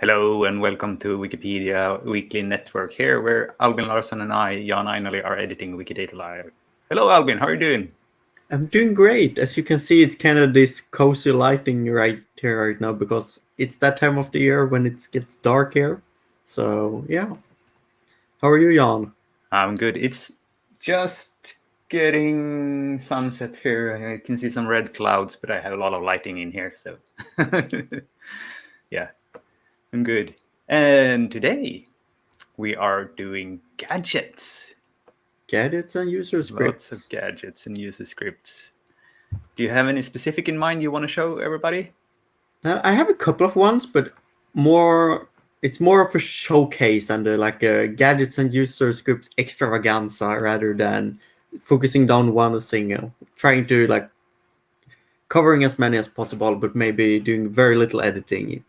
Hello and welcome to Wikipedia Weekly Network here, where Albin Larsson and I, Jan Ainali, are editing Wikidata Live. Hello, Albin. How are you doing? I'm doing great. As you can see, it's kind of this cozy lighting right here right now because it's that time of the year when it gets dark here. So yeah. How are you, Jan? I'm good. It's just getting sunset here. I can see some red clouds, but I have a lot of lighting in here, so yeah, I'm good. And today we are doing gadgets. Gadgets and user Lots of scripts. gadgets and user scripts. Do you have any specific in mind you want to show everybody? I have a couple of ones, but more it's more of a showcase and like a gadgets and user scripts extravaganza rather than focusing down one single. Trying to like covering as many as possible, but maybe doing very little editing.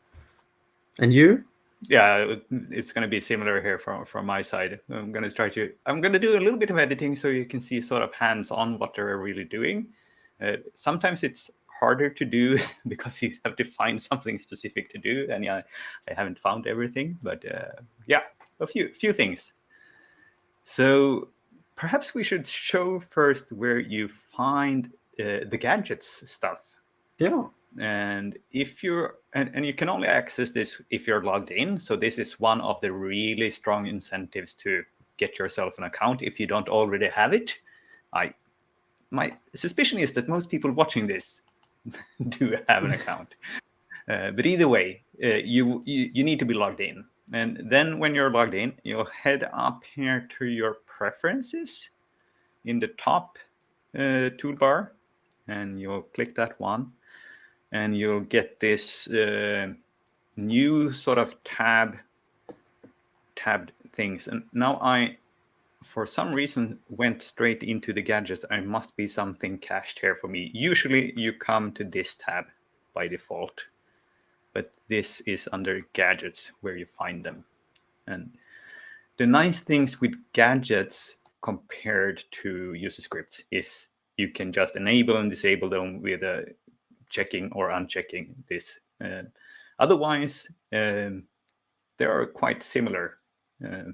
And you? Yeah, it's going to be similar here from my side. I'm going to do a little bit of editing so you can see sort of hands-on what they're really doing. Sometimes it's harder to do because you have to find something specific to do, and yeah, I haven't found everything, but yeah, a few things. So perhaps we should show first where you find the gadgets stuff. Yeah. And if you're and you can only access this if you're logged in, so this is one of the really strong incentives to get yourself an account if you don't already have it. My suspicion is that most people watching this do have an account, but either way, you need to be logged in. And then when you're logged in, you'll head up here to your preferences in the top toolbar, and you'll click that one, and you'll get this new sort of tabbed things. And now I, for some reason, went straight into the gadgets. I must be something cached here for me. Usually you come to this tab by default, but this is under gadgets where you find them. And the nice things with gadgets compared to user scripts is you can just enable and disable them with checking or unchecking this. Otherwise, they are quite similar uh,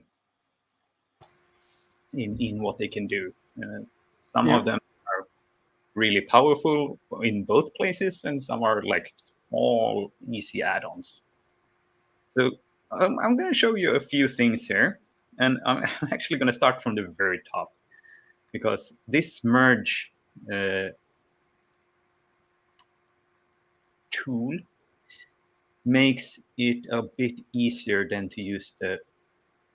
in what they can do. Some Yeah. of them are really powerful in both places, and some are like small, easy add-ons. So I'm going to show you a few things here, and I'm actually going to start from the very top because this merge tool makes it a bit easier than to use the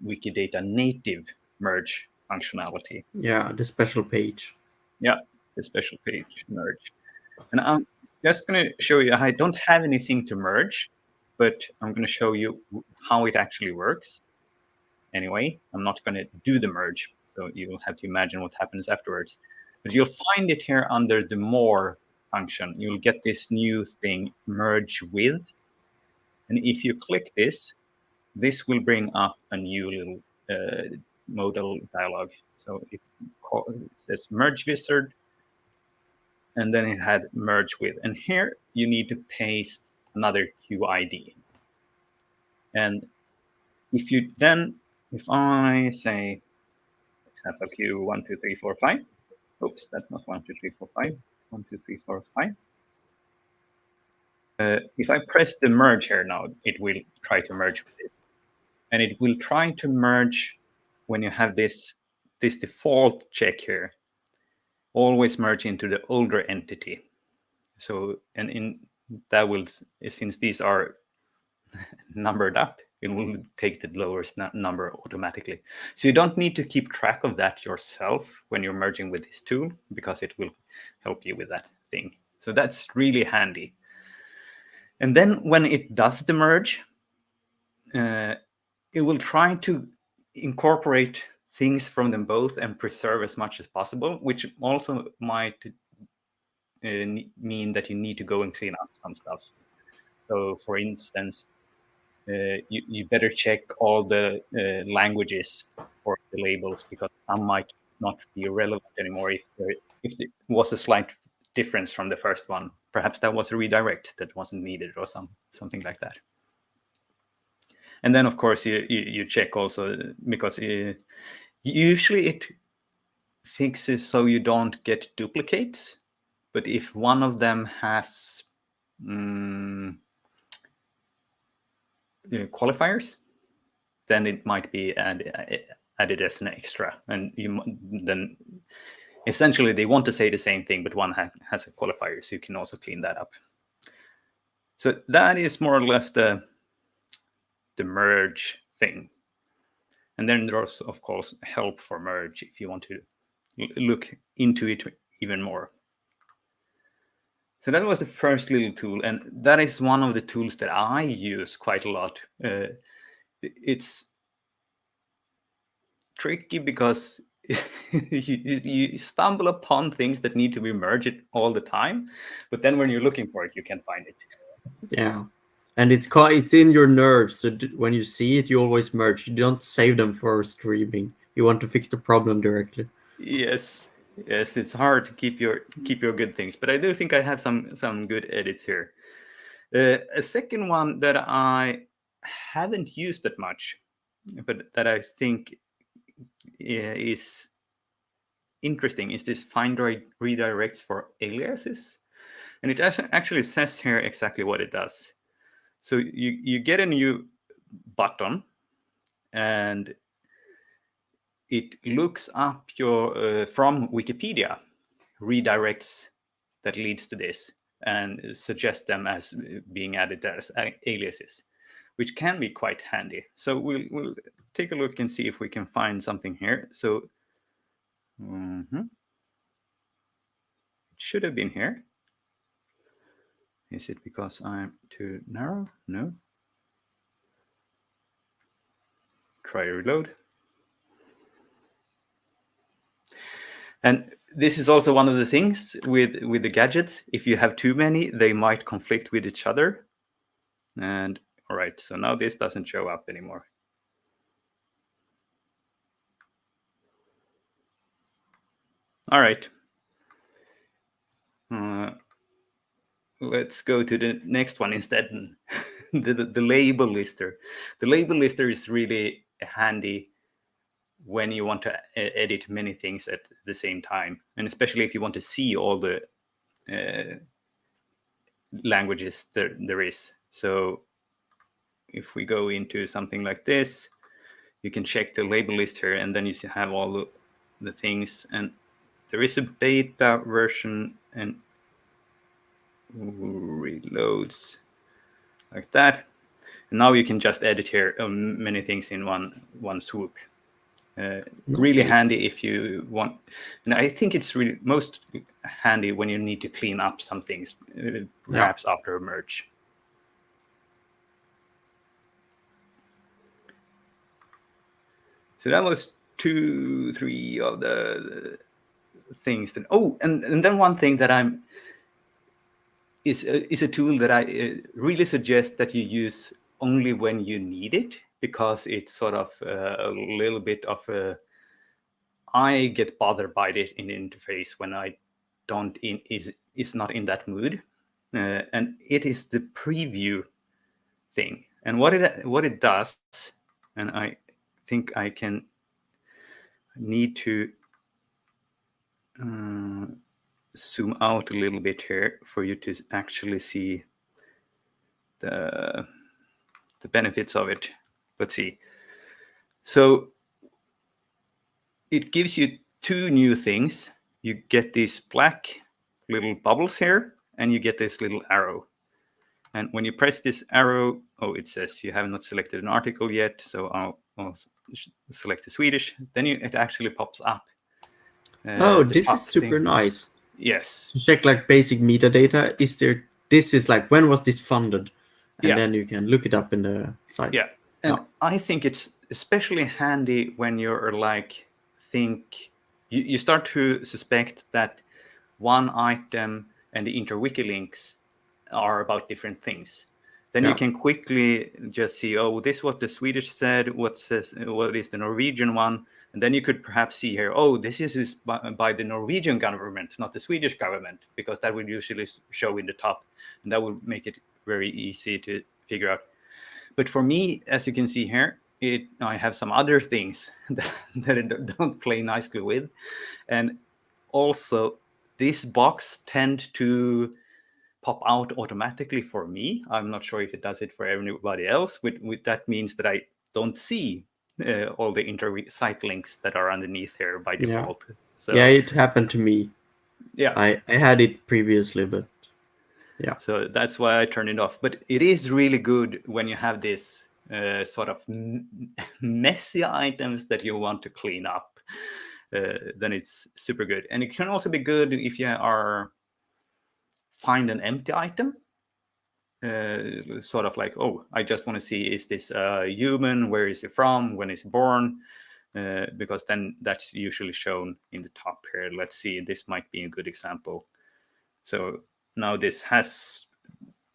Wikidata native merge functionality. Yeah, the special page. Yeah, the special page merge. And I'm just going to show you, I don't have anything to merge, but I'm going to show you how it actually works. Anyway, I'm not going to do the merge, so you will have to imagine what happens afterwards. But you'll find it here under the more function. You'll get this new thing, merge with. And if you click this, this will bring up a new little modal dialog. So it says merge wizard, and then it had merge with. And here you need to paste another QID. And if you then, if I say, for example, Q12345, oops, that's not 12345, 12345. If I press the merge here now, it will try to merge with it. And it will try to merge when you have this default check here, always merge into the older entity. So, and in that will, since these are numbered up, it will take the lowest number automatically. So you don't need to keep track of that yourself when you're merging with this tool, because it will help you with that thing. So that's really handy. And then when it does the merge, it will try to incorporate things from them both and preserve as much as possible, which also might mean that you need to go and clean up some stuff. So, for instance, you better check all the languages for the labels, because some might not be relevant anymore if there was a slight difference from the first one. Perhaps that was a redirect that wasn't needed or something like that. And then, of course, you check also, because usually it fixes so you don't get duplicates. But if one of them has qualifiers, then it might be added as an extra. And then essentially they want to say the same thing, but one has a qualifier, so you can also clean that up. So that is more or less the merge thing. And then there's, of course, help for merge if you want to look into it even more. So that was the first little tool, and that is one of the tools that I use quite a lot. It's tricky because you stumble upon things that need to be merged all the time, but then when you're looking for it, you can find it. Yeah, and it's in your nerves. So when you see it, you always merge. You don't save them for streaming. You want to fix the problem directly. Yes, it's hard to keep your good things, but I do think I have some good edits here. A second one that I haven't used that much, but that I think is interesting, is this find redirects for aliases. And it actually says here exactly what it does. So you get a new button, and it looks up your from Wikipedia redirects that leads to this and suggests them as being added as aliases, which can be quite handy. So we'll take a look and see if we can find something here. So it should have been here. Is it because I'm too narrow? No. Try to reload. And this is also one of the things with the gadgets. If you have too many, they might conflict with each other. And all right, so now this doesn't show up anymore. All right. Let's go to the next one instead. the label lister. The label lister is really handy when you want to edit many things at the same time, and especially if you want to see all the languages there is. So if we go into something like this, you can check the label list here, and then you have all the things. And there is a beta version, and reloads like that. And now you can just edit here many things in one swoop. Really handy if you want. And I think it's really most handy when you need to clean up some things, perhaps after a merge. So that was 2-3 of the things. And then one thing that is a tool that I really suggest that you use only when you need it, because it's sort of a little bit of I get bothered by it in the interface when I is not in that mood, and it is the preview thing. And what it does, and I think I need to zoom out a little bit here for you to actually see the benefits of it. Let's see. So it gives you two new things. You get these black little bubbles here, and you get this little arrow. And when you press this arrow, it says you have not selected an article yet, so I'll select the Swedish. Then it actually pops up. This is super nice. Yes. Check like basic metadata. This is like, when was this funded? And then you can look it up in the site. Yeah. And I think it's especially handy when you're you start to suspect that one item and the interwiki links are about different things. Then you can quickly just see, this is what the Swedish said, what is the Norwegian one, and then you could perhaps see here, this is by the Norwegian government, not the Swedish government, because that would usually show in the top, and that would make it very easy to figure out. But for me, as you can see here, I have some other things that it don't play nicely with. And also, this box tend to pop out automatically for me. I'm not sure if it does it for everybody else. That means that I don't see all the site links that are underneath here by default. So yeah, it happened to me. yeah, I had it previously, but yeah. So that's why I turned it off. But it is really good when you have this sort of messy items that you want to clean up. Then it's super good. And it can also be good if you find an empty item. Sort of like, oh, I just want to see, is this a human? Where is it from? When is it born? Because then that's usually shown in the top here. Let's see, this might be a good example. So now this has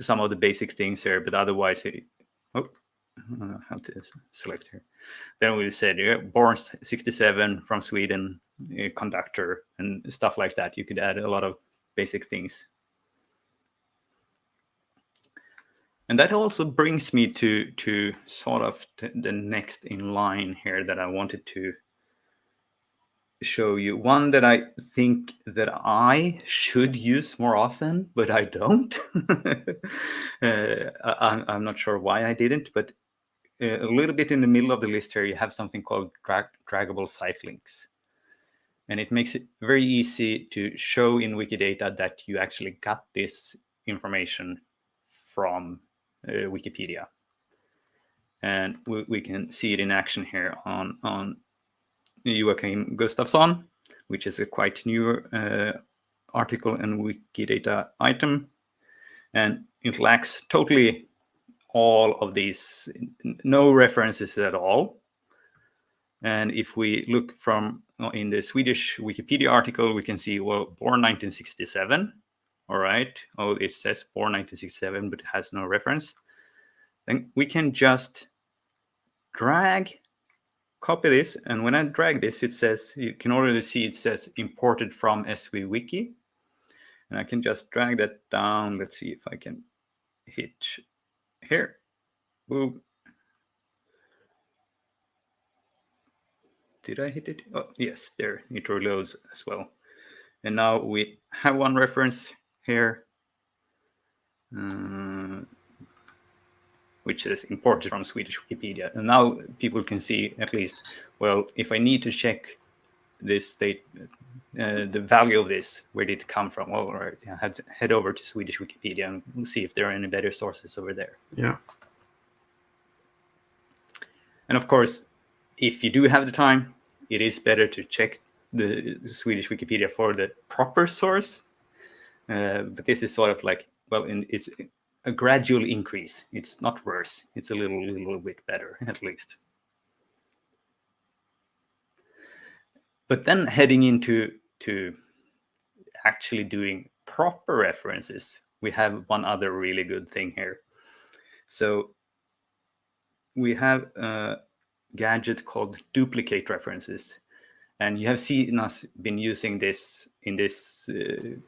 some of the basic things here, but otherwise, I have to select here. Then we said, born 67 from Sweden, conductor, and stuff like that. You could add a lot of basic things. And that also brings me to sort of the next in line here that I wanted to show you. One that I think that I should use more often, but I don't. I'm not sure why I didn't, but a little bit in the middle of the list here, you have something called draggable site links. And it makes it very easy to show in Wikidata that you actually got this information from Wikipedia. And we can see it in action here on Joachim Gustafsson, which is a quite new article and Wikidata item. And it lacks totally all of these, no references at all. And if we look from in the Swedish Wikipedia article, we can see, well, born 1967. All right. Oh, it says born 1967, but it has no reference. Then we can just copy this. And when I drag this, it says, you can already see it says imported from SVWiki. And I can just drag that down. Let's see if I can hit here. Boom. Did I hit it? Oh, yes, there. It reloads as well. And now we have one reference here, which is imported from Swedish Wikipedia. And now people can see at least, well, if I need to check this state, the value of this, where did it come from? Well, all right, I have to head over to Swedish Wikipedia and we'll see if there are any better sources over there. Yeah. And of course, if you do have the time, it is better to check the Swedish Wikipedia for the proper source. But this is sort of like, well, it's a gradual increase. It's not worse. It's a little bit better, at least. But then heading into actually doing proper references, we have one other really good thing here. So we have a gadget called duplicate references. And you have seen us been using this in this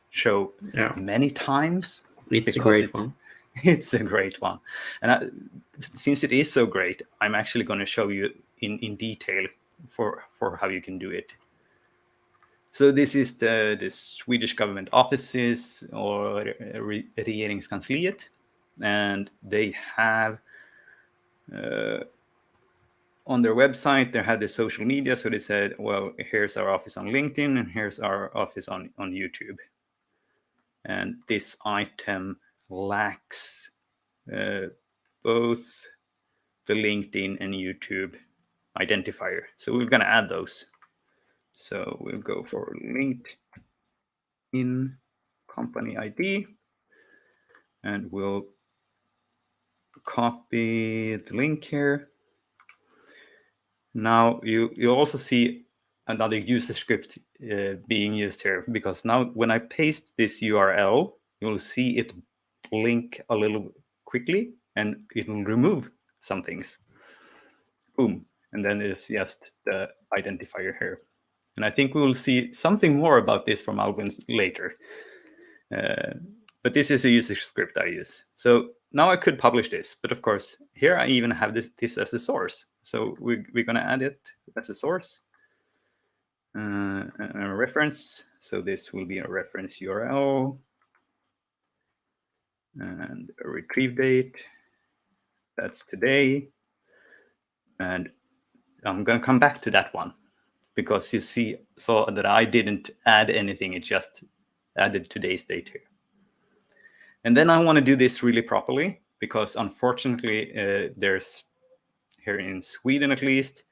show many times. It's a great one. It's a great one. And since it is so great, I'm actually going to show you in detail for how you can do it. So this is the Swedish government offices, or Regeringskansliet. And they have... on their website, they had the social media. So they said, well, here's our office on LinkedIn and here's our office on YouTube. And this item lacks both the LinkedIn and YouTube identifier. So we're going to add those. So we'll go for LinkedIn company ID. And we'll copy the link here. Now you also see another user script being used here, because now when I paste this URL, you'll see it blink a little quickly and it will remove some things. Boom. And then it's just the identifier here. And I think we will see something more about this from Albin later. But But this is a user script I use. So now I could publish this, but of course, here I even have this as a source. So we're going to add it as a source, a reference. So this will be a reference URL and a retrieve date. That's today. And I'm going to come back to that one because you saw that I didn't add anything. It just added today's date here. And then I want to do this really properly because unfortunately, there's here in Sweden at least,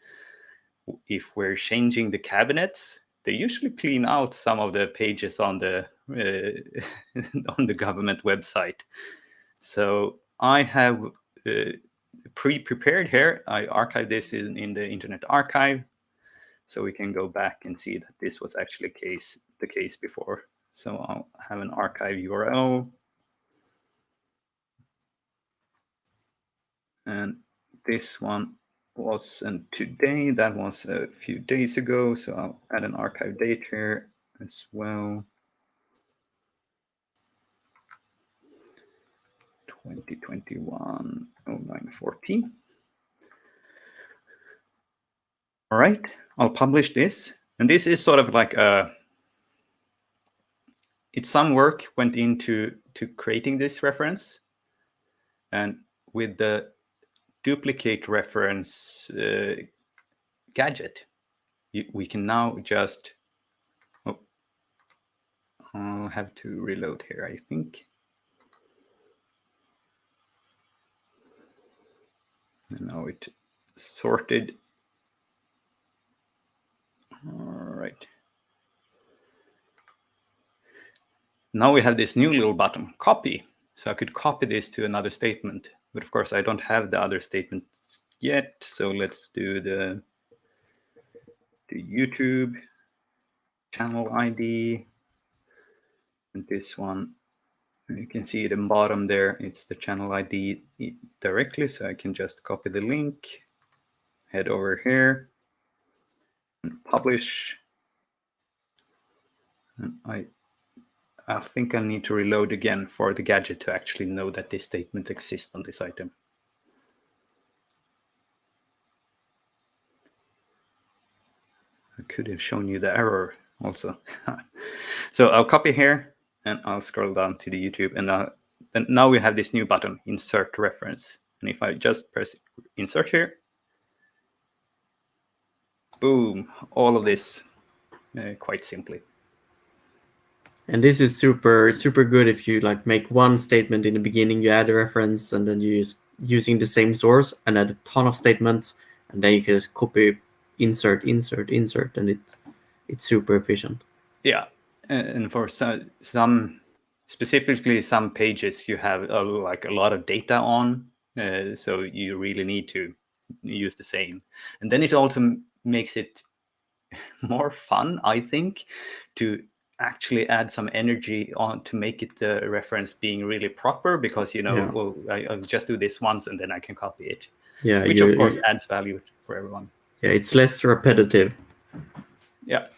if we're changing the cabinets, they usually clean out some of the pages on the on the government website. So I have pre-prepared here. I archive this in the Internet Archive, so we can go back and see that this was actually the case before. So I'll have an archive URL. And this one wasn't today, that was a few days ago. So I'll add an archive date here as well. 2021-09-14. All right, I'll publish this. And this is sort of like it's some work went into creating this reference. And with the duplicate reference gadget, we can now just, I'll have to reload here, I think. And now it sorted. All right. Now we have this new little button, copy. So I could copy this to another statement, but of course I don't have the other statements yet. So let's do the YouTube channel ID. And this one, you can see it in the bottom there. It's the channel ID directly. So I can just copy the link, head over here, and publish. And I think I need to reload again for the gadget to actually know that this statement exists on this item. I could have shown you the error also. So I'll copy here and I'll scroll down to the YouTube, and now we have this new button, insert reference. And if I just press insert here, boom, all of this quite simply. And this is super good if you like make one statement in the beginning, you add a reference, and then you using the same source and add a ton of statements, and then you can just copy, insert, and it's super efficient. Yeah, and for some specifically some pages you have like a lot of data on, so you really need to use the same, and then it also makes it more fun, I think, to actually add some energy on to make it the reference being really proper, because well, I'll just do this once and then I can copy it, which of course adds value for everyone. Yeah, it's less repetitive. Yeah.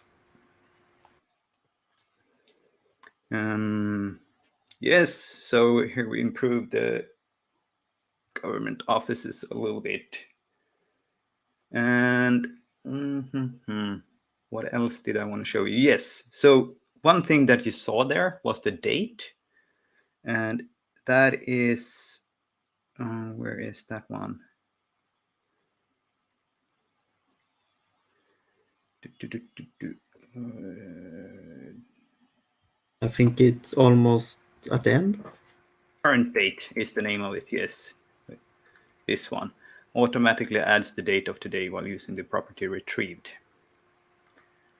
Yes, so here we improved the government offices a little bit. And what else did I want to show you? Yes, so one thing that you saw there was the date. And that is, where is that one? I think it's almost at the end. Current date is the name of it, yes. This one automatically adds the date of today while using the property retrieved.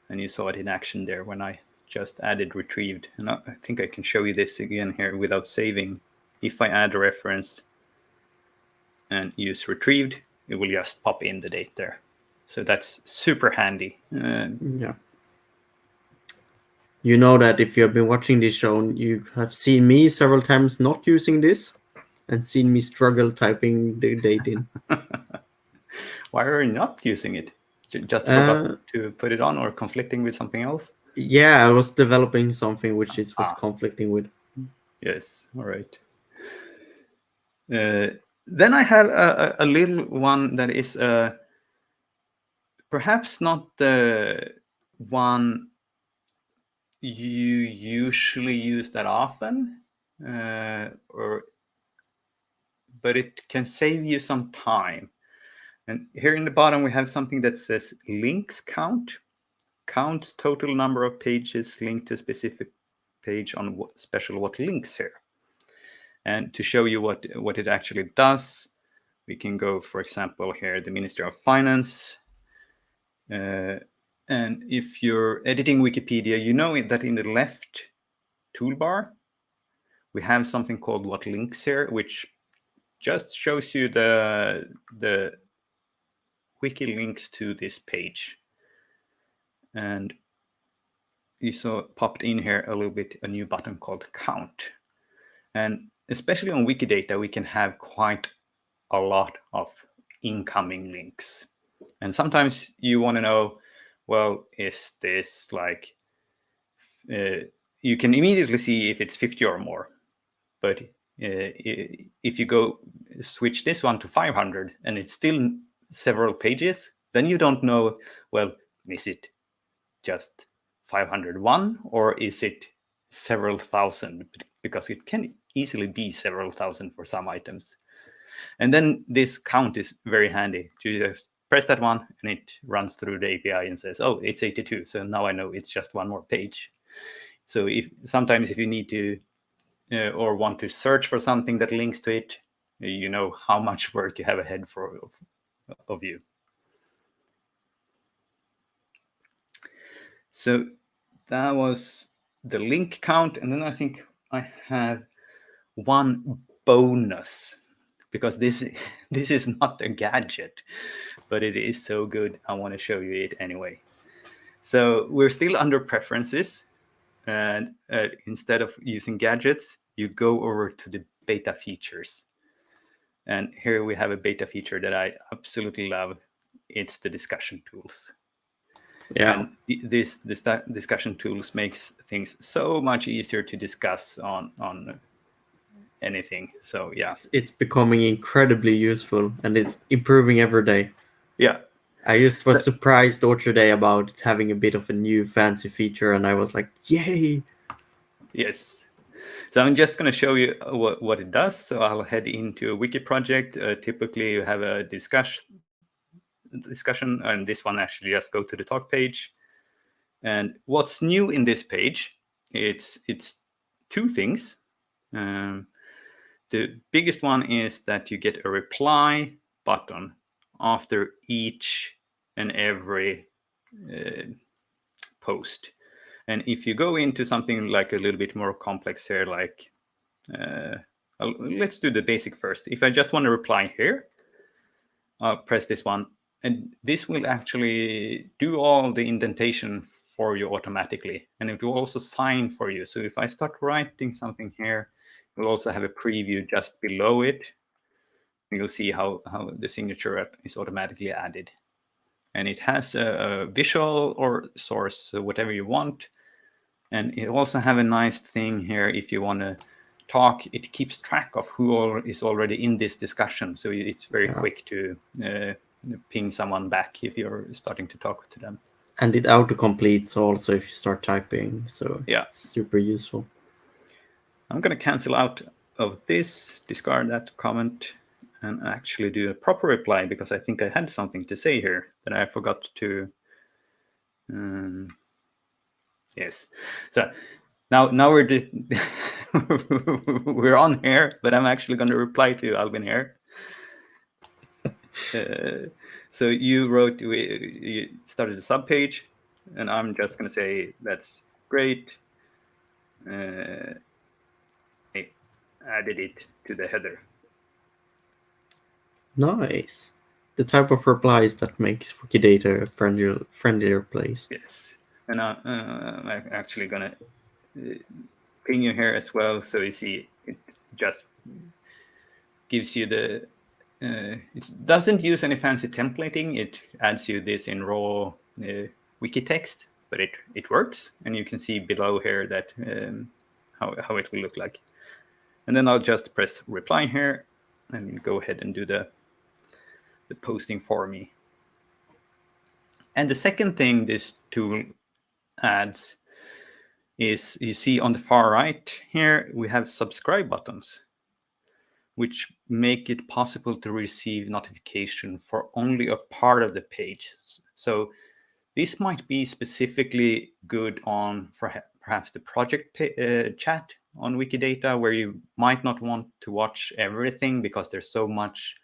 And you saw it in action there when I just added retrieved. And I think I can show you this again here without saving. If I add a reference and use retrieved, it will just pop in the date there. So that's super handy. Yeah. You know that if you have been watching this show, you have seen me several times not using this and seen me struggle typing the date in. Why are you not using it? Just forgot to put it on, or conflicting with something else? Yeah, I was developing something which was conflicting with. Yes, all right. Then I have a little one that is perhaps not the one you usually use that often, but it can save you some time. And here in the bottom, we have something that says links count. Counts total number of pages linked to a specific page on what links here. And to show you what it actually does, we can go, for example, here, the Ministry of Finance. And if you're editing Wikipedia, you know that in the left toolbar, we have something called what links here, which just shows you the wiki links to this page. And you saw popped in here a little bit a new button called count. And especially on Wikidata, we can have quite a lot of incoming links. And sometimes you want to know, well, is this like, you can immediately see if it's 50 or more. But if you go switch this one to 500 and it's still several pages, then you don't know, well, is it just 501 or is it several thousand? Because it can easily be several thousand for some items. And then this count is very handy. You just press that one and it runs through the API and says, oh, it's 82. So now I know it's just one more page. So sometimes if you need to or want to search for something that links to it, you know how much work you have ahead of you. So that was the link count. And then I think I have one bonus, because this is not a gadget, but it is so good. I want to show you it anyway. So we're still under preferences. And instead of using gadgets, you go over to the beta features. And here we have a beta feature that I absolutely love. It's the discussion tools. Yeah. And this discussion tools makes things so much easier to discuss on anything. So yeah, it's becoming incredibly useful and it's improving every day. Yeah. I just was surprised the other day about it having a bit of a new fancy feature, and I was like, yay! Yes. So I'm just going to show you what it does. So I'll head into a wiki project. Typically, you have a discussion, and this one actually just go to the talk page. And what's new in this page? It's two things. The biggest one is that you get a reply button after each and every post. And if you go into something like a little bit more complex here, like let's do the basic first. If I just want to reply here, I'll press this one, and this will actually do all the indentation for you automatically, and it will also sign for you. So if I start writing something here, you'll also have a preview just below it. You'll see how the signature is automatically added. And it has a visual or source, so whatever you want. And it also have a nice thing here. If you want to talk, it keeps track of who is already in this discussion. So it's very quick to ping someone back if you're starting to talk to them. And it auto-completes also if you start typing. So yeah, super useful. I'm going to cancel out of this, discard that comment, and actually do a proper reply, because I think I had something to say here that I forgot to. Yes. So now we're we're on here, but I'm actually going to reply to Albin here. So you wrote, you started a subpage, and I'm just going to say that's great. I added it to the header. Nice. The type of replies that makes Wikidata a friendlier place. Yes. And I'm actually going to ping you here as well. So you see, it just gives you the, it doesn't use any fancy templating. It adds you this in raw wiki text, but it works. And you can see below here that how it will look like. And then I'll just press reply here and go ahead and do the posting for me. And the second thing this tool adds is, you see on the far right here, we have subscribe buttons, which make it possible to receive notification for only a part of the page. So this might be specifically good on perhaps the project chat on Wikidata, where you might not want to watch everything because there's so much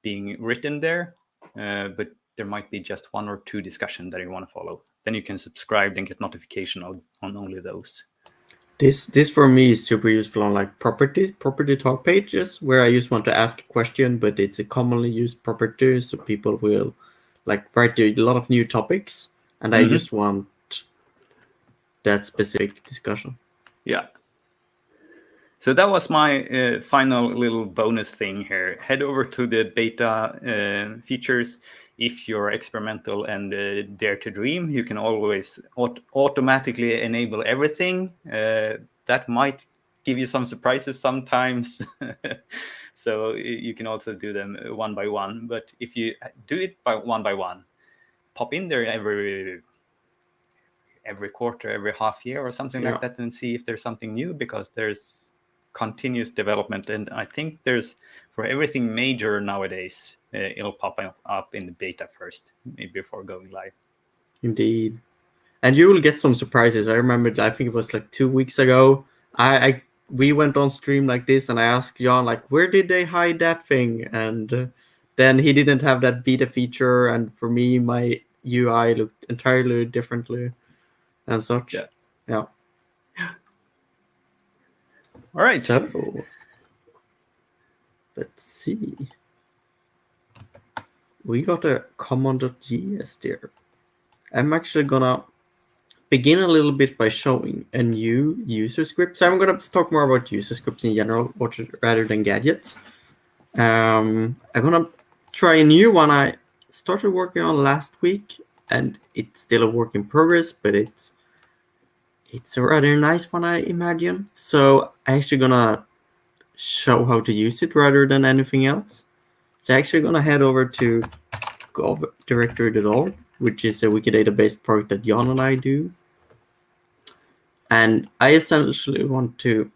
being written there, but there might be just one or two discussions that you want to follow. Then you can subscribe and get notification on only those. This for me is super useful on like property talk pages, where I just want to ask a question, but it's a commonly used property, so people will like write a lot of new topics, and I just want that specific discussion. Yeah. So that was my final little bonus thing here. Head over to the beta features. If you're experimental and dare to dream, you can always automatically enable everything. That might give you some surprises sometimes. So you can also do them one by one. But if you do it one by one, pop in there every quarter, every half year or something like that, and see if there's something new, because there's continuous development. And I think there's, for everything major nowadays, it'll pop up in the beta first, maybe before going live. Indeed. And you will get some surprises. I remember, I think it was like 2 weeks ago, we went on stream like this, and I asked Jan, like, where did they hide that thing? And then he didn't have that beta feature, and for me, my UI looked entirely differently and such. Yeah. All right. So let's see. We got a common.js there. I'm actually gonna begin a little bit by showing a new user script. So I'm gonna talk more about user scripts in general, rather than gadgets. I'm gonna try a new one I started working on last week, and it's still a work in progress, but it's a rather nice one, I imagine. So I'm actually gonna show how to use it rather than anything else. So I'm actually gonna head over to govdirectory.org, which is a Wikidata-based project that Jan and I do. And I essentially want to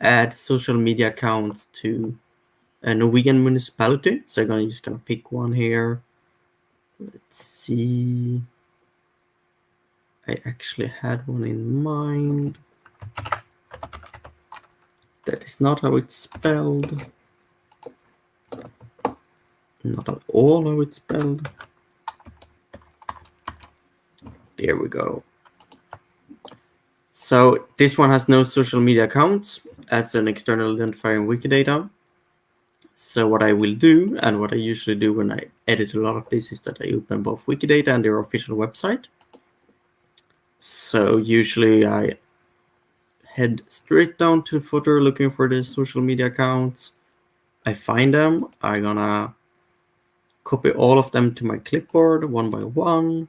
add social media accounts to a Norwegian municipality. So I'm just gonna pick one here. Let's see. I actually had one in mind. That is not how it's spelled. Not at all how it's spelled. There we go. So this one has no social media accounts as an external identifier in Wikidata. So what I will do, and what I usually do when I edit a lot of this, is that I open both Wikidata and their official website. So usually I head straight down to the footer looking for the social media accounts. I find them. I'm gonna copy all of them to my clipboard one by one.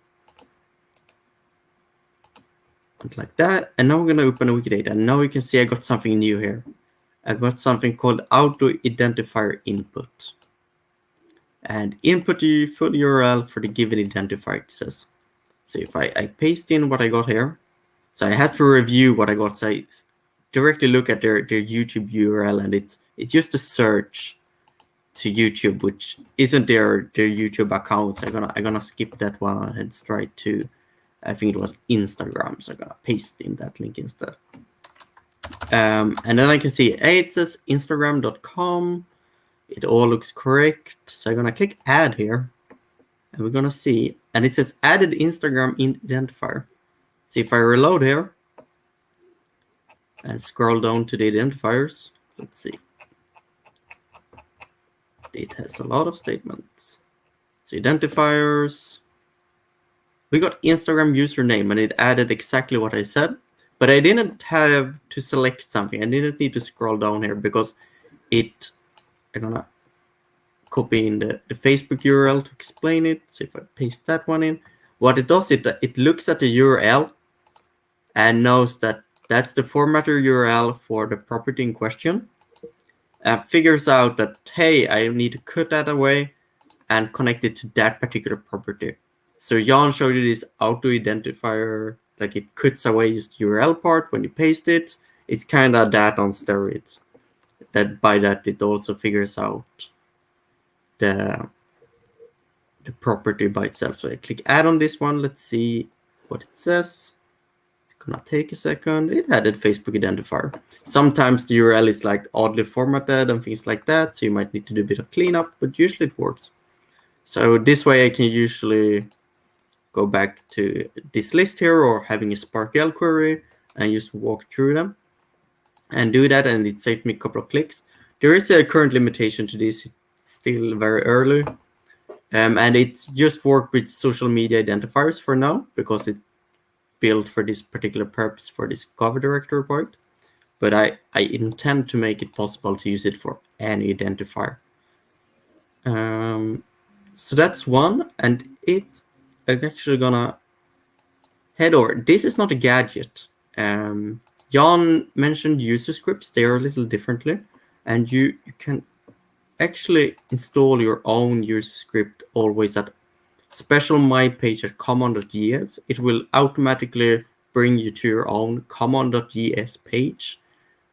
And like that. And now I'm gonna open Wikidata. And now you can see I got something new here. I got something called auto identifier input. And input the full URL for the given identifier, it says. So if I paste in what I got here, so I have to review what I got. So I directly look at their YouTube URL, and it's just a search to YouTube, which isn't their YouTube account. So I'm gonna skip that one and head straight to, I think it was Instagram. So I'm gonna paste in that link instead. And then I can see, hey, it says Instagram.com. It all looks correct. So I'm gonna click add here, and we're gonna see, and it says added Instagram identifier. See if I reload here and scroll down to the identifiers. Let's see. It has a lot of statements. So identifiers. We got Instagram username, and it added exactly what I said. But I didn't have to select something. I didn't need to scroll down here because I'm gonna copy in the Facebook URL to explain it. So if I paste that one in, what it does, it looks at the URL and knows that that's the formatter URL for the property in question, figures out that, hey, I need to cut that away and connect it to that particular property. So Jan showed you this auto identifier, like it cuts away just the URL part when you paste it. It's kind of that on steroids. That by that it also figures out the property by itself. So I click add on this one. Let's see what it says. It's gonna take a second. It added Facebook identifier. Sometimes the URL is like oddly formatted and things like that, so you might need to do a bit of cleanup, but usually it works. So this way I can usually go back to this list here or having a SparkL query and just walk through them and do that, and it saved me a couple of clicks. There is a current limitation to this. It's still very early. And it's just worked with social media identifiers for now because it's built for this particular purpose for this cover directory point. But I intend to make it possible to use it for any identifier. So that's one, and I'm actually gonna head over. This is not a gadget. Jan mentioned user scripts. They are a little differently, and you can actually install your own user script always at special my page at common.js. It will automatically bring you to your own common.js page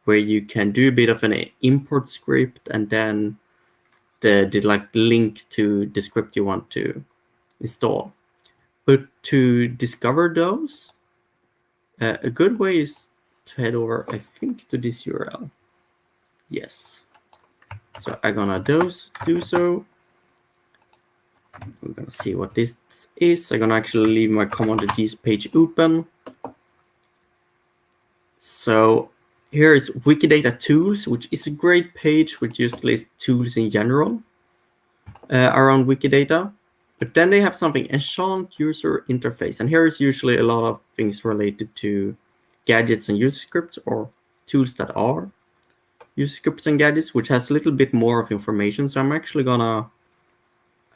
where you can do a bit of an import script and then the like link to the script you want to install. But to discover those, a good way is to head over, I think, to this URL. Yes. So I'm gonna do so. We're gonna see what this is. I'm gonna actually leave my common.js page open. So here is Wikidata tools, which is a great page which just lists tools in general around Wikidata. But then they have something, enchant user interface. And here is usually a lot of things related to gadgets and user scripts or tools that are user scripts and gadgets, which has a little bit more of information. So I'm actually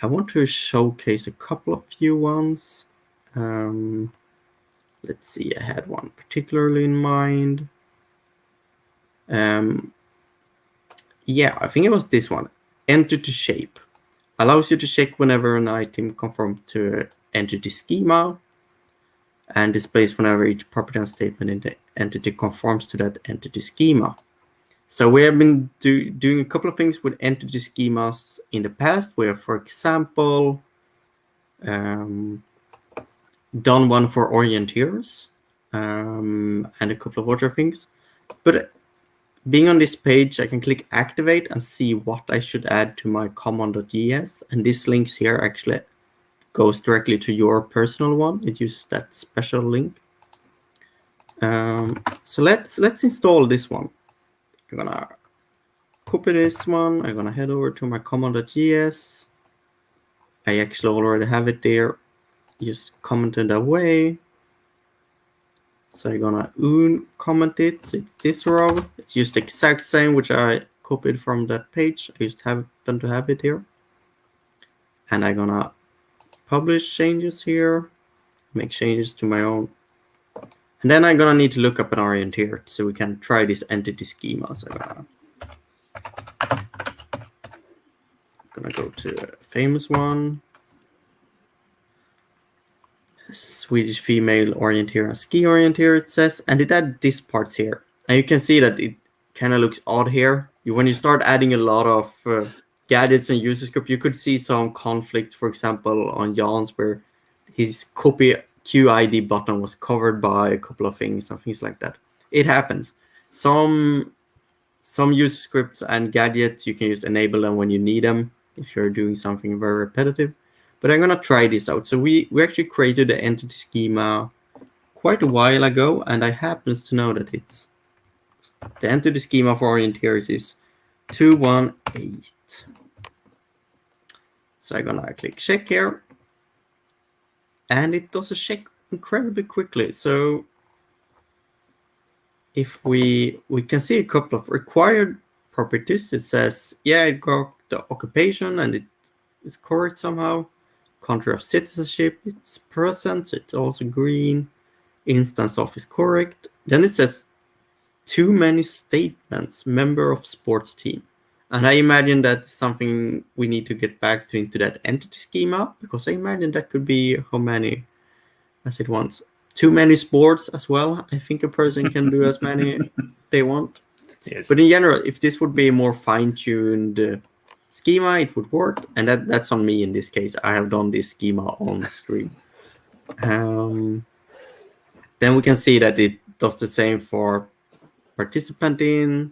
I want to showcase a couple of few ones. Let's see, I had one particularly in mind. Yeah, I think it was this one. Entity shape allows you to check whenever an item conforms to an entity schema and displays whenever each property and statement in the entity conforms to that entity schema. So we have been doing a couple of things with entity schemas in the past. We have, for example, done one for orienteers and a couple of other things. But being on this page, I can click activate and see what I should add to my common.js. And this links here actually goes directly to your personal one. It uses that special link. So let's install this one. I'm gonna copy this one. I'm gonna head over to my common.js. I actually already have it there. Just comment it away. So I'm gonna uncomment it. So it's this row. It's just the exact same which I copied from that page. I just happen to have it here. And I'm gonna publish changes here, make changes to my own. And then I'm gonna need to look up an orienteer so we can try this entity schema. So I'm gonna go to a famous one. Swedish female orienteer and ski orienteer, it says, and it had this parts here. And you can see that it kind of looks odd here. When you start adding a lot of gadgets and user script, you could see some conflict, for example, on Jan's where his copy QID button was covered by a couple of things and things like that. It happens. Some user scripts and gadgets, you can just enable them when you need them if you're doing something very repetitive. But I'm gonna try this out. So we actually created the entity schema quite a while ago, and I happens to know that it's the entity schema for orienteers is 218. So I'm gonna click check here, and it does a check incredibly quickly. So if we can see a couple of required properties, it says, yeah, it got the occupation and it is correct somehow. Country of citizenship, it's present, so it's also green. Instance of is correct. Then it says too many statements, member of sports team. And I imagine that's something we need to get back to into that entity schema, because I imagine that could be how many as it wants. Too many sports as well. I think a person can do as many they want. Yes. But in general, if this would be a more fine-tuned schema, it would work. And that's on me in this case. I have done this schema on stream. Then we can see that it does the same for participant in,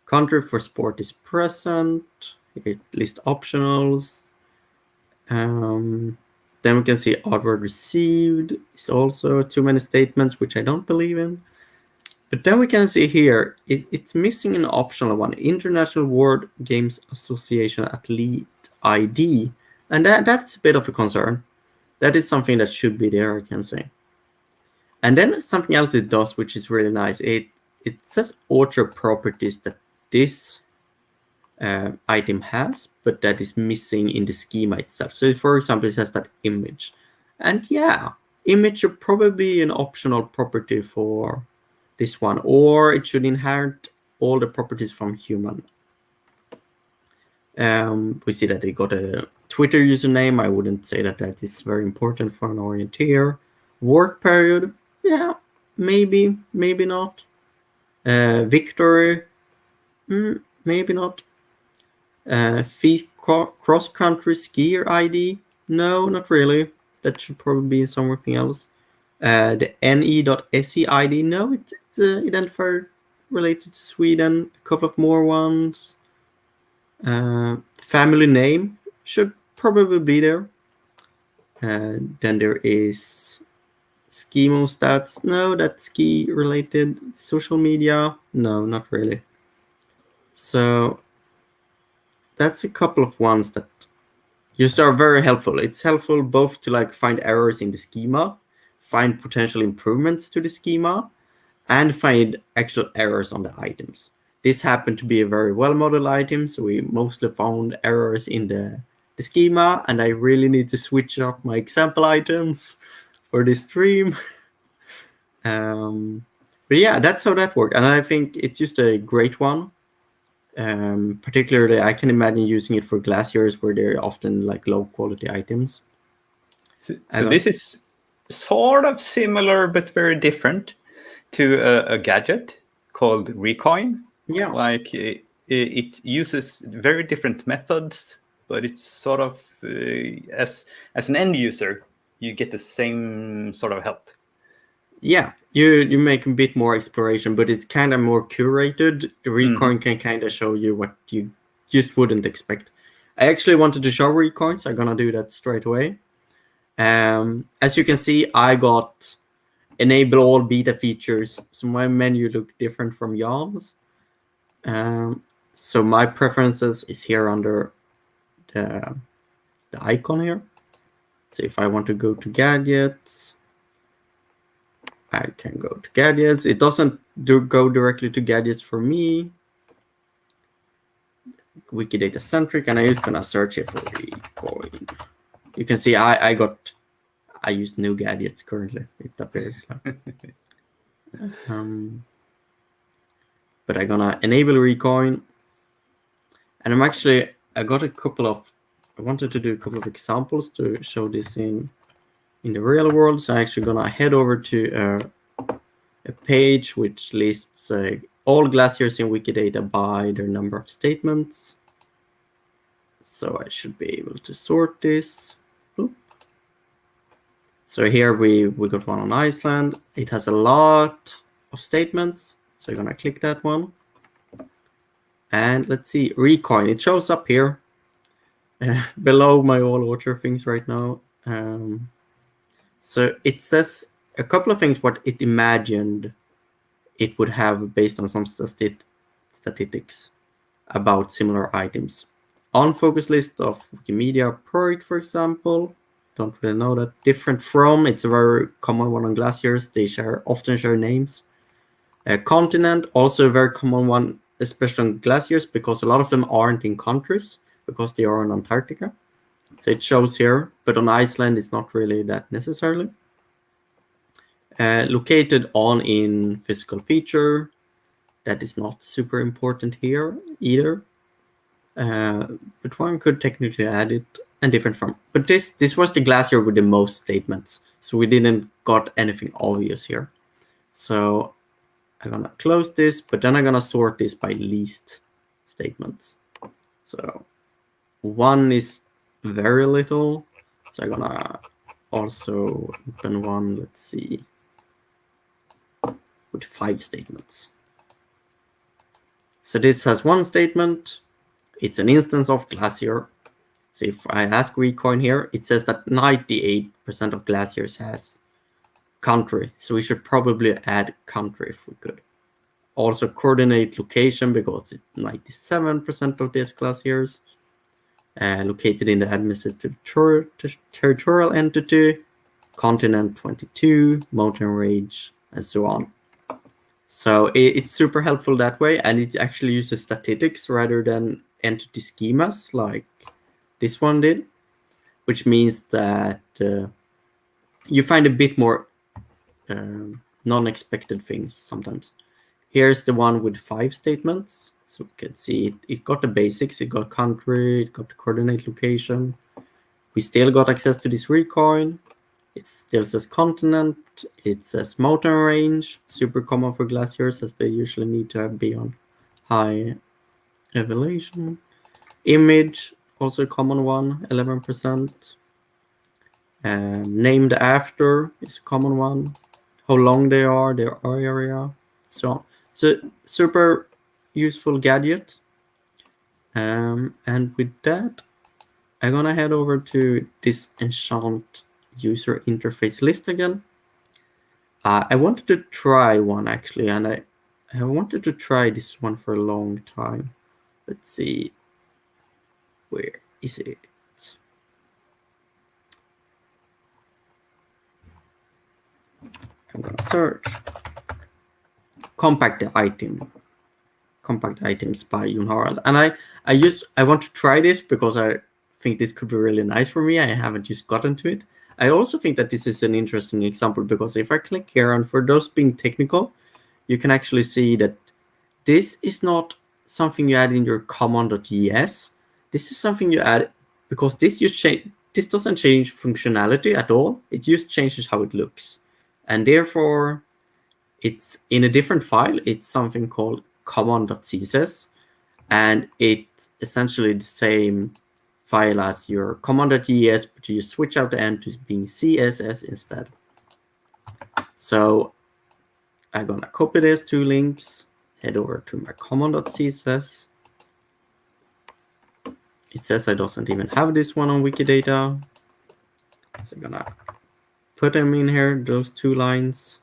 country for sport is present, it lists optionals. Then we can see outward received is also too many statements, which I don't believe in. But then we can see here, it's missing an optional one, International Word Games Association Athlete ID. And that's a bit of a concern. That is something that should be there, I can say. And then something else it does, which is really nice. It says author properties that this item has, but that is missing in the schema itself. So for example, it says that image. And yeah, image should probably be an optional property for this one, or it should inherit all the properties from human. We see that they got a Twitter username. I wouldn't say that is very important for an orienteer. Work period, yeah, maybe not. Victory, maybe not. Cross-country skier ID, no, not really. That should probably be something else. The ne.se ID, no, it's identifier related to Sweden. A couple of more ones. Family name should probably be there. Then there is schema stats. No, that's ski related. Social media, no, not really. So that's a couple of ones that just are very helpful. It's helpful both to find errors in the schema, find potential improvements to the schema, and find actual errors on the items. This happened to be a very well-modeled item, so we mostly found errors in the schema, and I really need to switch up my example items for this stream. But yeah, that's how that worked, and I think it's just a great one. Particularly, I can imagine using it for glaciers where they're often low-quality items. So this is sort of similar but very different to a gadget called Recoin. Yeah. It uses very different methods, but it's sort of as an end user, you get the same sort of help. Yeah, you make a bit more exploration, but it's kind of more curated. The Recoin can kind of show you what you just wouldn't expect. I actually wanted to show Recoin, so I'm gonna do that straight away. As you can see, I got enable all beta features, so my menu looked different from Jan's. So my preferences is here under the icon here. So if I want to go to gadgets, I can go to gadgets. It doesn't go directly to gadgets for me. Wikidata centric, and I'm just gonna search here for Recoin. You can see I use new gadgets currently. It appears like. But I'm gonna enable Recoin, and I wanted to do a couple of examples to show this in the real world. So I'm actually gonna head over to a page which lists all glaciers in Wikidata by their number of statements. So I should be able to sort this. Oop. So here we got one on Iceland. It has a lot of statements. So I'm gonna click that one. And let's see, Recoin. It shows up here below my all author things right now. So it says a couple of things what it imagined it would have based on some statistics about similar items. On focus list of Wikimedia project, for example. Don't really know that. Different from, it's a very common one on glaciers. They often share names. Continent, also a very common one, especially on glaciers, because a lot of them aren't in countries, because they are in Antarctica. So it shows here, but on Iceland, it's not really that necessarily. Located on in physical feature. that is not super important here either. But one could technically add it and different from. But this was the glacier with the most statements, so we didn't got anything obvious here. So I'm gonna close this, but then I'm gonna sort this by least statements. So 1 is very little, so I'm gonna also open one, let's see, with 5 statements. So this has 1 statement. It's an instance of glacier. So if I ask Recoin here, it says that 98% of glaciers has country. So we should probably add country if we could. Also coordinate location, because it's 97% of these glaciers located in the administrative territorial entity, continent 22, mountain range, and so on. So it's super helpful that way, and it actually uses statistics rather than entity schemas like this one did, which means that you find a bit more non-expected things sometimes. Here's the one with 5 statements. So we can see it got the basics, it got country, it got the coordinate location. We still got access to this recoin. It still says continent, it says mountain range, super common for glaciers as they usually need to be on high elevation. Image, also a common one, 11%. Named after is a common one. How long they are, their area, so on. So super useful gadget. And with that, I'm gonna head over to this enchant user interface list again. I wanted to try one actually, and I wanted to try this one for a long time. Let's see, where is it? I'm gonna search compact items by Jon Harald, and I want to try this because I think this could be really nice for me. I haven't just gotten to it. I also think that this is an interesting example because if I click here, and for those being technical, you can actually see that this is not something you add in your common.js. This is something you add because this doesn't change functionality at all. It just changes how it looks, and therefore it's in a different file. It's something called common.css, and it's essentially the same file as your common.js, but you switch out the end to being CSS instead. So I'm gonna copy these 2 links, head over to my common.css. It says I doesn't even have this one on Wikidata, so I'm gonna put them in here, those 2 lines,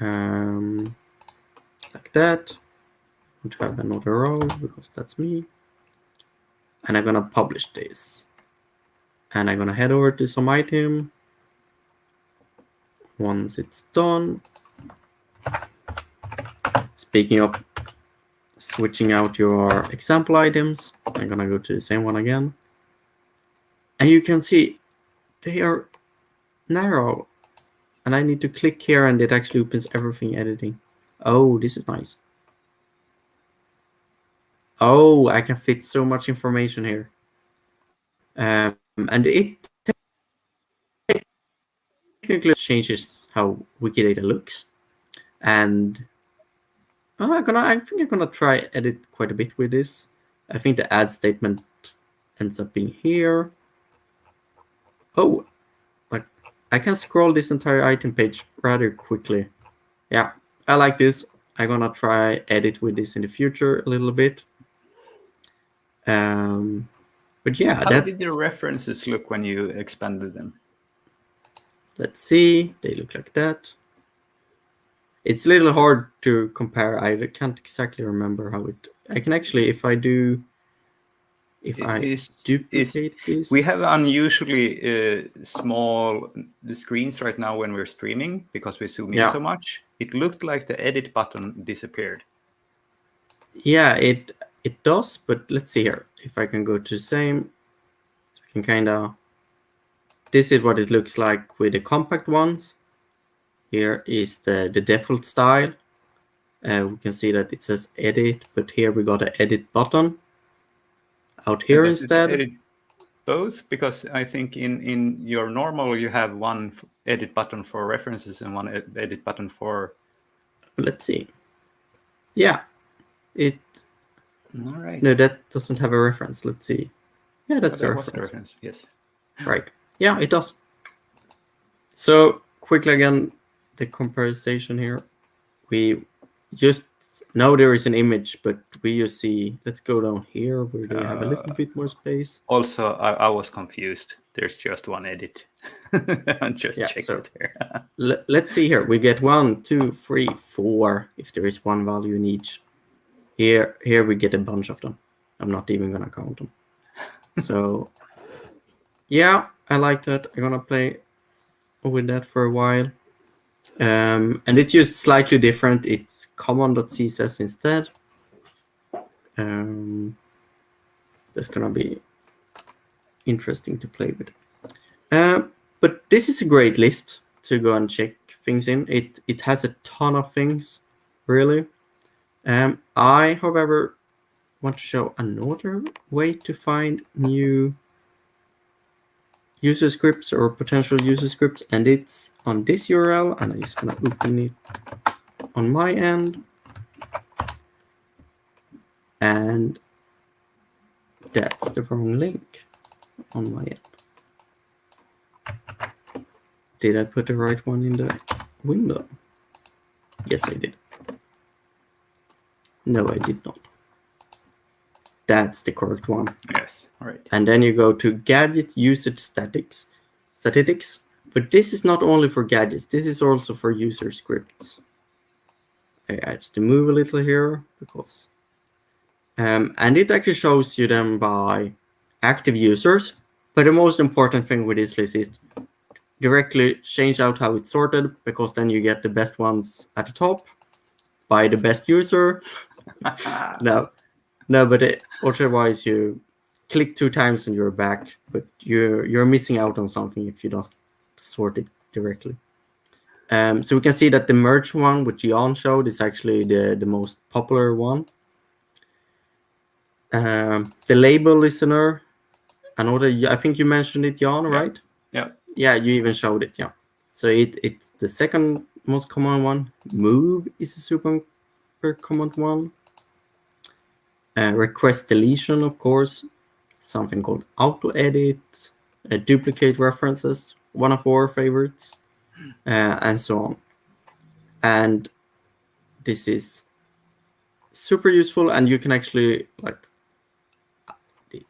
like that. I don't have another row because that's me. And I'm gonna publish this. And I'm gonna head over to some item. Once it's done, speaking of switching out your example items, I'm gonna go to the same one again. And you can see they are narrow. And I need to click here and it actually opens everything editing. Oh, this is nice. Oh, I can fit so much information here. And it technically changes how Wikidata looks. And I think I'm gonna try edit quite a bit with this. I think the add statement ends up being here. Oh, like I can scroll this entire item page rather quickly. Yeah, I like this. I'm gonna try edit with this in the future a little bit. But yeah, how did your references look when you expanded them? Let's see, they look like that. It's a little hard to compare. I can't exactly remember how it. I can actually, if I duplicate this. We have unusually small screens right now when we're streaming because we zoom in so much. It looked like the edit button disappeared. Yeah, it does, but let's see here. If I can go to the same, so we can kind of. This is what it looks like with the compact ones. Here is the default style. We can see that it says edit, but here we got an edit button out here Does instead. it edit both? Because I think in your normal you have one edit button for references and one edit button for. Let's see. Yeah, it. All right. No, that doesn't have a reference. Let's see. Yeah, that's a There was reference. a reference. Yes. Right. Yeah, it does. So quickly again, the comparison here. We just now there is an image, but we just see. Let's go down here where they have a little bit more space. Also, I was confused. There's just one edit. I just checked it here. Let's see here. We get 1, 2, 3, 4. If there is one value in each. Here we get a bunch of them. I'm not even gonna count them. So yeah, I like that. I'm gonna play with that for a while. And it's just slightly different. It's common.css instead. That's gonna be interesting to play with. But this is a great list to go and check things in. It has a ton of things, really. I, however, want to show another way to find new user scripts or potential user scripts, and it's on this URL, and I'm just gonna open it on my end, and that's the wrong link on my end. Did I put the right one in the window? Yes, I did. No, I did not. That's the correct one. Yes, all right. And then you go to gadget usage statistics. But this is not only for gadgets. This is also for user scripts. I have to move a little here because, and it actually shows you them by active users. But the most important thing with this list is directly change out how it's sorted, because then you get the best ones at the top by the best user. No, but otherwise you click 2 times and you're back, but you're missing out on something if you don't sort it directly. So we can see that the merge one, which Jan showed, is actually the most popular one. The label listener, I think you mentioned it, Jan, right? Yeah. Yeah, you even showed it, yeah. So it's the second most common one. Move is a super common one. Request deletion, of course. Something called auto edit, duplicate references, one of our favorites, and so on. And this is super useful, and you can actually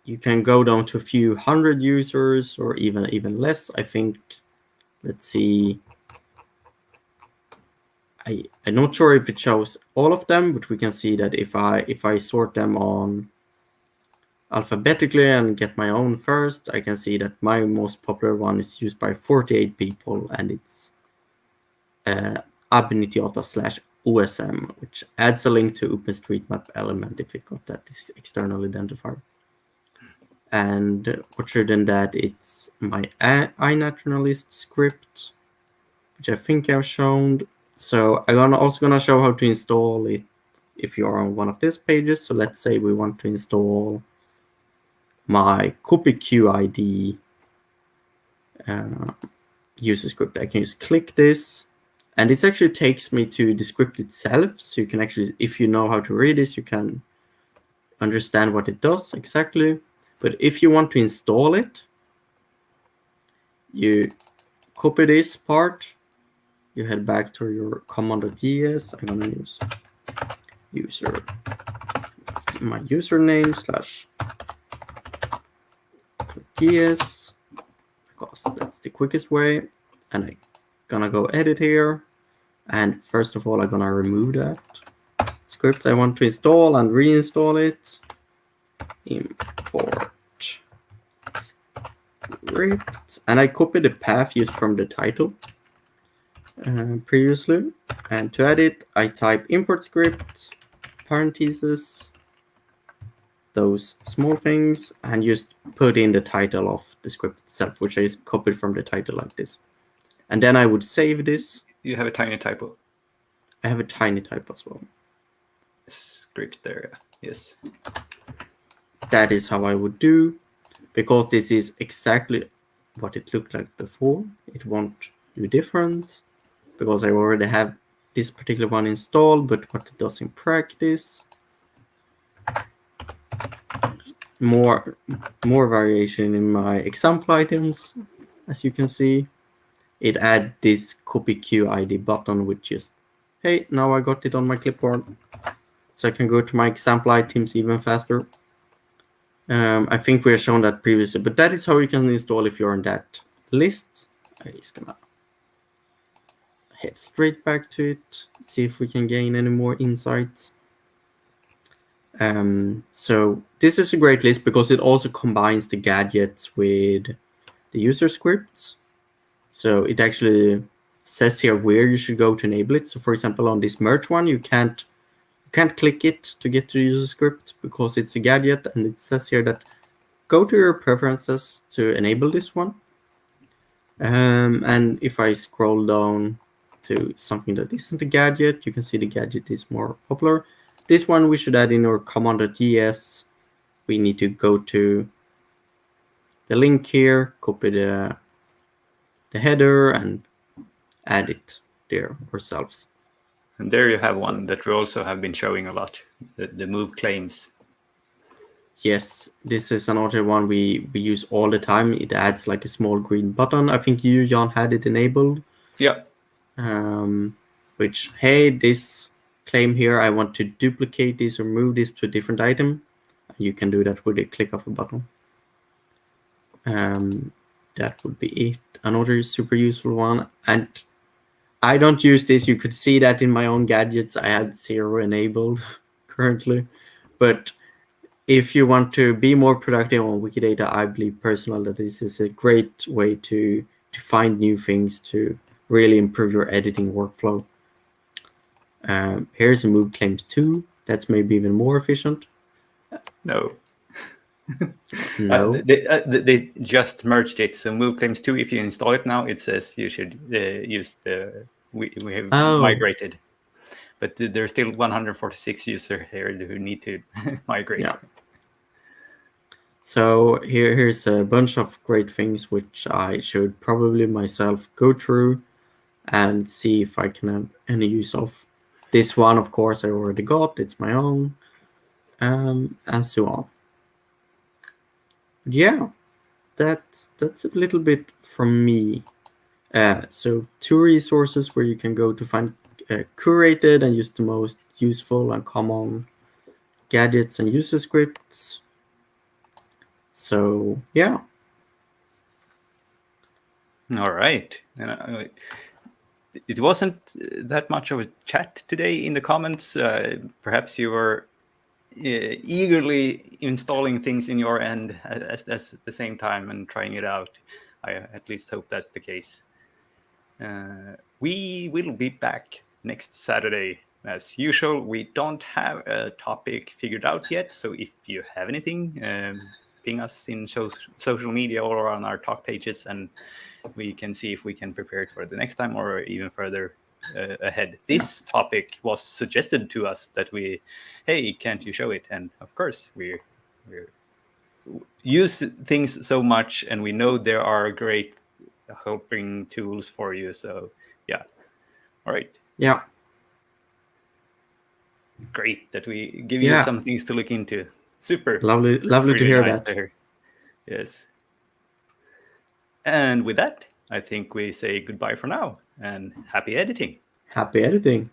you can go down to a few hundred users or even less. I think, let's see, I'm not sure if it shows all of them, but we can see that if I sort them on alphabetically and get my own first, I can see that my most popular one is used by 48 people, and it's Albin/OSM, which adds a link to OpenStreetMap element if it got that is external identifier. And other than that, it's my iNaturalist script, which I think I've shown. So I'm also gonna show how to install it if you're on one of these pages. So let's say we want to install my CopyQID user script. I can just click this, and it actually takes me to the script itself. So you can actually, if you know how to read this, you can understand what it does exactly. But if you want to install it, you copy this part, you head back to your command.js. I'm gonna use my username /js, because that's the quickest way. And I'm gonna go edit here. And first of all, I'm gonna remove that script I want to install and reinstall it. Import script, and I copy the path used from the title previously. And to edit, I type import script, parentheses, those small things, and just put in the title of the script itself, which I copied from the title like this. And then I would save this. You have a tiny typo. I have a tiny typo as well. script there. Yes. That is how I would do, because this is exactly what it looked like before. It won't do a difference because I already have this particular one installed, but what it does in practice. More variation in my example items, as you can see. It add this copy queue ID button, which is, hey, now I got it on my clipboard, so I can go to my example items even faster. I think we have shown that previously, but that is how you can install if you're on that list. I'm just gonna head straight back to it, see if we can gain any more insights. So this is a great list because it also combines the gadgets with the user scripts. So it actually says here where you should go to enable it. So for example, on this merge one, you can't click it to get to the user script because it's a gadget, and it says here that go to your preferences to enable this one. And if I scroll down to something that isn't a gadget, you can see the gadget is more popular. This one we should add in our command.js. We need to go to the link here, copy the header, and add it there ourselves. And there you have one that we also have been showing a lot, the move claims. Yes, this is another one we use all the time. It adds like a small green button. I think you, Jan, had it enabled. Yeah. Which, hey, this claim here, I want to duplicate this or move this to a different item. You can do that with a click of a button. That would be it. Another super useful one. And I don't use this. You could see that in my own gadgets. I had 0 enabled currently. But if you want to be more productive on Wikidata, I believe personally that this is a great way to find new things to really improve your editing workflow. Here's a move claims 2. That's maybe even more efficient. No. No. They just merged it. So move claims 2, if you install it now, it says you should use the we have migrated. But there's still 146 users here who need to migrate. Yeah. So here's a bunch of great things which I should probably myself go through and see if I can have any use of. This one, of course, I already got. It's my own, and so on. Yeah, that's a little bit from me. So 2 resources where you can go to find curated and use the most useful and common gadgets and user scripts. So yeah. All right. It wasn't that much of a chat today in the comments. Perhaps you were eagerly installing things in your end at the same time and trying it out. I at least hope that's the case. We will be back next Saturday. As usual, we don't have a topic figured out yet, so if you have anything, ping us in social media or on our talk pages, and we can see if we can prepare it for the next time or even further ahead. This topic was suggested to us that hey, can't you show it? And of course, we use things so much, and we know there are great helping tools for you. So yeah. All right. Yeah. Great that we give you some things to look into. Super. Lovely really to hear nice that. To hear. Yes. And with that, I think we say goodbye for now and happy editing. Happy editing.